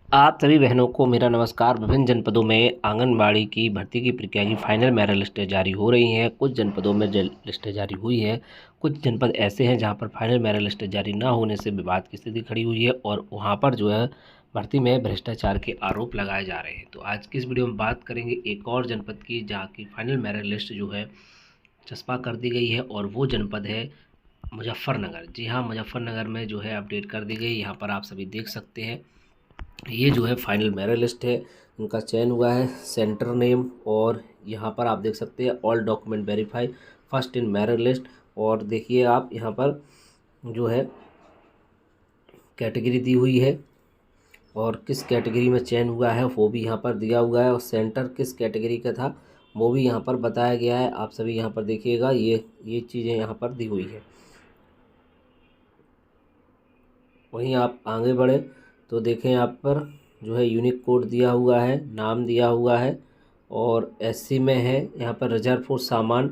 आप सभी बहनों को मेरा नमस्कार। विभिन्न जनपदों में आंगनबाड़ी की भर्ती की प्रक्रिया की फाइनल मेरिट लिस्टें जारी हो रही हैं। कुछ जनपदों में लिस्टें जारी हुई है, कुछ जनपद ऐसे हैं जहां पर फाइनल मेरिट लिस्टें जारी ना होने से विवाद की स्थिति खड़ी हुई है और वहां पर जो है भर्ती में भ्रष्टाचार के आरोप लगाए जा रहे हैं। तो आज की इस वीडियो में बात करेंगे एक और जनपद की जहाँ की फाइनल मेरिट लिस्ट जो है चस्पा कर दी गई है और वो जनपद है मुजफ्फरनगर। जी हाँ, मुजफ्फरनगर में जो है अपडेट कर दी गई। यहाँ पर आप सभी देख सकते हैं, ये जो है फाइनल मेरिट लिस्ट है, इनका चयन हुआ है। सेंटर नेम और यहाँ पर आप देख सकते हैं all document verify first in merit list. और देखिए आप यहाँ पर जो है कैटेगरी दी हुई है और किस कैटेगरी में चयन हुआ है वो भी यहाँ पर दिया हुआ है और सेंटर किस कैटेगरी का था वो भी यहाँ पर बताया गया है। आप सभी यहाँ पर देखिएगा, ये चीज़ें यहाँ पर दी हुई है। वहीं आप आगे बढ़े तो देखें यहाँ पर जो है यूनिक कोड दिया हुआ है, नाम दिया हुआ है और एससी में है यहाँ पर रिजर्व फॉर सामान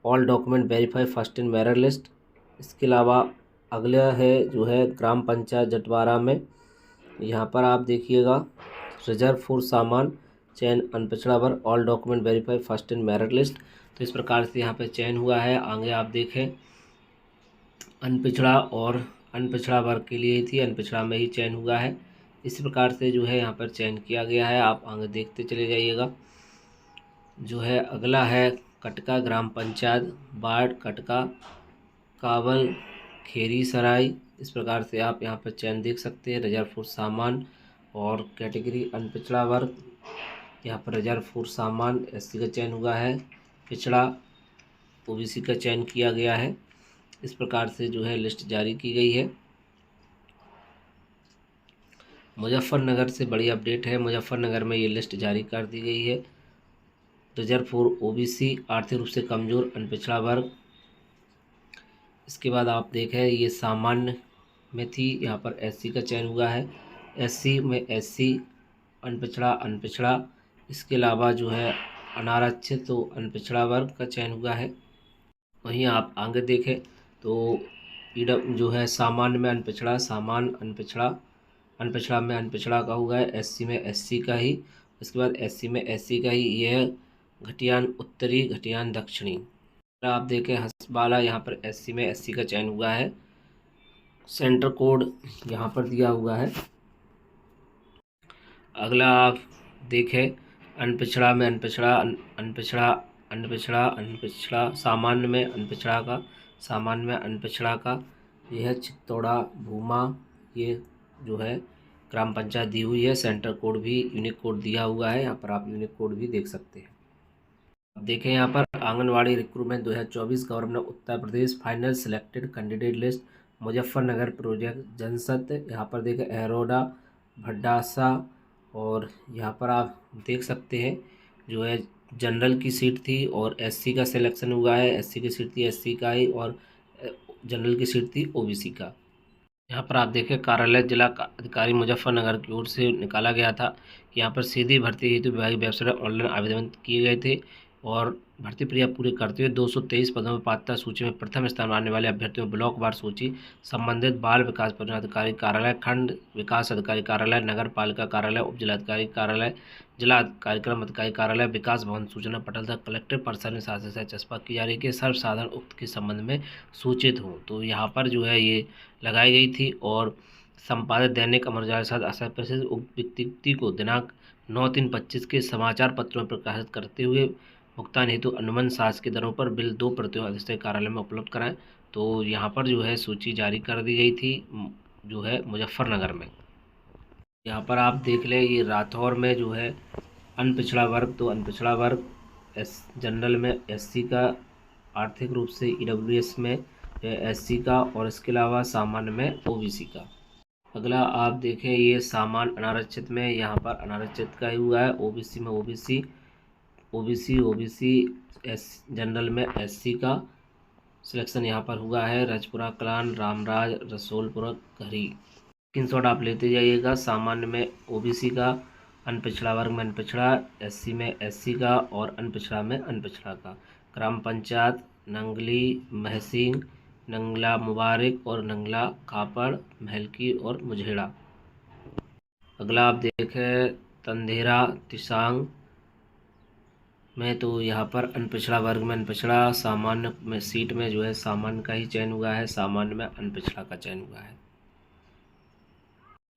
all document verify first in merit list. इसके अलावा अगला है जो है ग्राम पंचायत जटवारा में, यहाँ पर आप देखिएगा रिजर्व फॉर सामान चयन अनपिछड़ा वर्ग all document verify first in merit list. तो इस प्रकार से यहाँ पर चयन हुआ है। आगे आप देखें अनपिछड़ा और अनपिछड़ा वर्ग के लिए थी, अनपिछड़ा में ही चयन हुआ है। इस प्रकार से जो है यहाँ पर चयन किया गया है। आप आगे देखते चले जाइएगा। जो है अगला है कटका ग्राम पंचायत वार्ड कटका काबल खेरी सराय। इस प्रकार से आप यहाँ पर चयन देख सकते हैं। रिजर्व फॉर सामान और कैटेगरी अनपिछड़ा वर्ग, यहाँ पर रिजर्व फॉर सामान एससी का चयन हुआ है, पिछड़ा ओबीसी का चयन किया गया है। इस प्रकार से जो है लिस्ट जारी की गई है। मुजफ्फरनगर से बड़ी अपडेट है, मुजफ्फरनगर में ये लिस्ट जारी कर दी गई है। रिजर्व फॉर ओबीसी आर्थिक रूप से कमज़ोर अनपिछड़ा वर्ग। इसके बाद आप देखें ये सामान्य में थी, यहाँ पर एससी का चयन हुआ है। एससी में एससी अनपिछड़ा अनपिछड़ा, इसके अलावा जो है अनारक्षित तो अनपिछड़ा वर्ग का चयन हुआ है। वहीं आप आगे देखें तो जो है सामान्य में अनपिछड़ा सामान्य अनपिछड़ा अनपिछड़ा में अनपिछड़ा का हुआ है, एससी में एससी का ही। उसके बाद एससी में एससी का ही यह घटियान उत्तरी घटियान दक्षिणी। आप देखें हंसबाला, यहाँ पर एससी में एससी का चयन हुआ है। सेंटर कोड यहाँ पर दिया हुआ है। अगला आप देखें अनपिछड़ा में अनपिछड़ा अनपिछड़ा अनपिछड़ा अनपिछड़ा सामान्य में अनपिछड़ा का सामान्य में अनपिछड़ा का यह चित्तौड़ा भूमा, ये जो है ग्राम पंचायत दी हुई है। सेंटर कोड भी यूनिक कोड दिया हुआ है, यहाँ पर आप यूनिक कोड भी देख सकते हैं। अब देखें यहाँ पर Anganwadi recruitment 2024 government Uttar Pradesh final selected candidate list Muzaffarnagar project Jansath. यहाँ पर देखें एरोडा भड्डासा और यहाँ पर आप देख सकते हैं जो है जनरल की सीट थी और एससी का सिलेक्शन हुआ है। एससी की सीट थी एससी का ही और जनरल की सीट थी ओबीसी का। यहाँ पर आप देखें कार्यालय जिला अधिकारी मुजफ्फरनगर की ओर से निकाला गया था कि यहाँ पर सीधी भर्ती हेतु विभागीय वेबसाइट ऑनलाइन आवेदन किए गए थे और भर्ती प्रक्रिया पूरी करते हुए 223 पदों में पात्रता सूची में प्रथम स्थान पाने वाले अभ्यर्थियों ब्लॉक वार सूची संबंधित बाल विकास पदाधिकारी कार्यालय, खंड विकास अधिकारी कार्यालय, नगर पालिका कार्यालय, उप जिलाधिकारी कार्यालय, जिला कार्यक्रम अधिकारी कार्यालय, विकास भवन सूचना पटल तक कलेक्टर पर्सन शासन से चस्पा की जा रही है। सर्व साधारण उक्त के संबंध में सूचित हो। तो यहाँ पर जो है ये लगाई गई थी और संपादित दैनिक अमर उजाला के साथ असर प्रसिद्ध उक्त विज्ञप्ति को दिनांक 9/3/25 के समाचार पत्रों में प्रकाशित करते हुए भुगतान हेतु अनुबंध शासकीय दरों पर बिल 2 प्रतियों अधिष्ठायी कार्यालय में उपलब्ध कराएं। तो यहाँ पर जो है सूची जारी कर दी गई थी जो है मुजफ्फरनगर में। यहाँ पर आप देख लें ये राठौर में जो है अनपिछड़ा वर्ग, तो अनपिछड़ा वर्ग जनरल में एससी का, आर्थिक रूप से ईडब्ल्यूएस में एससी का और इसके अलावा सामान्य में ओबीसी का। अगला आप देखें ये सामान्य अनारक्षित में, यहाँ पर अनारक्षित का ही हुआ है। ओबीसी में ओबीसी ओबीसी एस जनरल में एससी का सिलेक्शन यहाँ पर हुआ है। रजपुरा कलान, रामराज, रसोलपुरा घरी। स्क्रीनशॉट आप लेते जाइएगा। सामान्य में ओबीसी का, अनपिछड़ा वर्ग में अनपिछड़ा, एससी में एससी का और अनपिछड़ा में अनपिछड़ा का। ग्राम पंचायत नंगली महसीन, नंगला मुबारक और नंगला खापड़ महलकी और मुझेड़ा। अगला आप देखें तंधेरा तिसांग में, तो यहाँ पर अनपिछड़ा वर्ग में अनपिछड़ा, सामान्य में सीट में जो है सामान्य का ही चयन हुआ है, सामान्य में अनपिछड़ा का चयन हुआ है।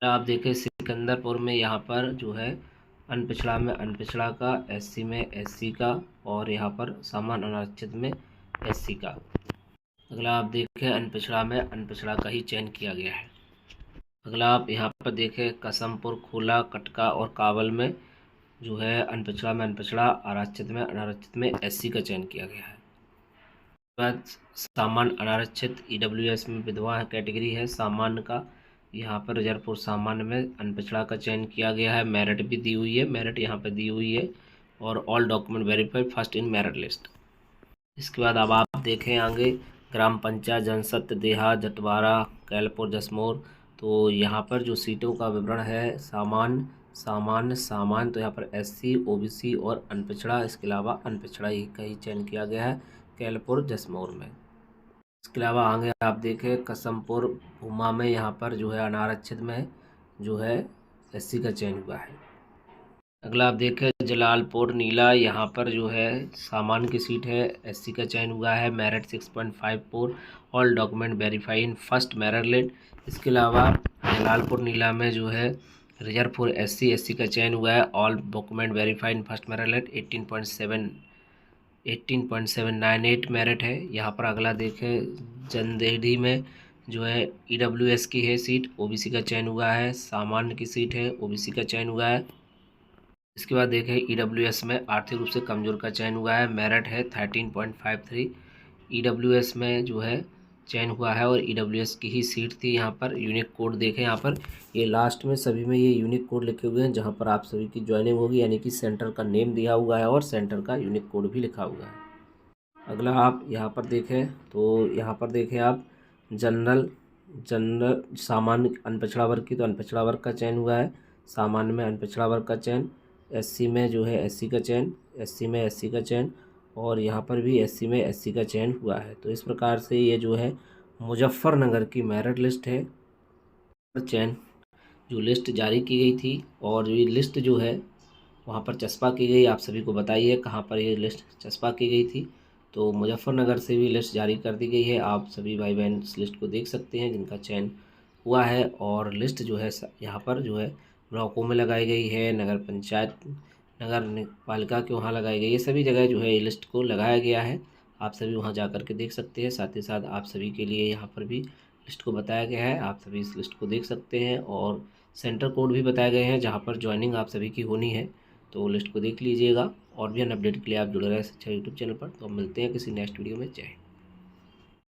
आप देखें सिकंदरपुर में, यहाँ पर जो है अनपिछड़ा में अनपिछड़ा का, एससी में एससी का, और यहाँ पर सामान्य अनारक्षित में एससी का। अगला आप देखें अनपिछड़ा में अनपिछड़ा का ही चयन किया गया है। अगला आप यहाँ पर देखें कसमपुर, खुला, कटका और काबल में जो है अनपिछड़ा में अनपिछड़ा, आरक्षित में अनारक्षित में एससी का चयन किया गया है। बाद सामान्य अनारक्षित ईडब्ल्यूएस में विधवा कैटेगरी है सामान्य का, यहाँ पर रिजर्वपुर सामान्य में अनपिछड़ा का चयन किया गया है। मेरिट भी दी हुई है, मेरिट यहाँ पर दी हुई है, और all document verified first in merit list. इसके बाद अब आप देखें आगे ग्राम पंचायत जनसत्य देहा जटवाड़ा कैलपुर जसमोर, तो यहाँ पर जो सीटों का विवरण है सामान्य सामान्य सामान्य, तो यहाँ पर एससी ओबीसी और अनपिछड़ा, इसके अलावा अनपिछड़ा ही का ही चयन किया गया है कैलपुर जसमोर में। इसके अलावा आगे आप देखें कसमपुर भूमा में, यहाँ पर जो है अनारक्षित में जो है एससी का चयन हुआ है। अगला आप देखें जलालपुर नीला, यहाँ पर जो है सामान्य की सीट है, एससी का चयन हुआ है, merit 6.54, all document verify in first merit list. इसके अलावा जलालपुर नीला में जो है रिजर्व फॉर एससी का चयन हुआ है, all document verify in first merit list, 18.798 merit है यहाँ पर। अगला देखें जंदेढ़ी में जो है ईडब्ल्यूएस की है सीट, ओबीसी का चयन हुआ है, सामान्य की सीट है, ओबीसी का चयन हुआ है। इसके बाद देखें ईडब्ल्यूएस में आर्थिक रूप से कमज़ोर का चयन हुआ है, मेरिट है 13.53, ईडब्ल्यूएस में जो है चयन हुआ है, और ईडब्ल्यूएस की ही सीट थी। यहाँ पर यूनिक कोड देखें, यहाँ पर ये लास्ट में सभी में ये यूनिक कोड लिखे हुए हैं, जहाँ पर आप सभी की ज्वाइनिंग होगी, यानी कि सेंटर का नेम दिया हुआ है और सेंटर का यूनिक कोड भी लिखा हुआ है। अगला आप यहाँ पर देखें, तो यहाँ पर देखें आप जनरल जनरल सामान्य अनपिछड़ा वर्ग की, तो अनपिछड़ा वर्ग का चयन हुआ है, सामान्य में अनपिछड़ा वर्ग का चयन, एससी में जो है एससी का चयन, एससी में एससी का चयन, और यहाँ पर भी एससी में एससी का चयन हुआ है। तो इस प्रकार से ये जो है मुजफ्फरनगर की मेरिट लिस्ट है, चयन जो लिस्ट जारी की गई थी, और ये लिस्ट जो है वहाँ पर चस्पा की गई। आप सभी को बताइए कहाँ पर ये लिस्ट चस्पा की गई थी, तो मुजफ्फरनगर से भी लिस्ट जारी कर दी गई है। आप सभी भाई बहन इस लिस्ट को देख सकते हैं जिनका चयन हुआ है, और लिस्ट जो है यहाँ पर जो है ब्लॉकों में लगाई गई है, नगर पंचायत नगर पालिका के वहाँ लगाई गई है, सभी जगह जो है ये लिस्ट को लगाया गया है। आप सभी वहाँ जा कर के देख सकते हैं। साथ ही साथ आप सभी के लिए यहाँ पर भी लिस्ट को बताया गया है, आप सभी इस लिस्ट को देख सकते हैं, और सेंटर कोड भी बताए गए हैं जहाँ पर ज्वाइनिंग आप सभी की होनी है, तो लिस्ट को देख लीजिएगा। और भी अन्य अपडेट के लिए आप जुड़े रहे शिक्षा यूट्यूब चैनल पर। तो हम मिलते हैं किसी नेक्स्ट वीडियो में। जय हिंद।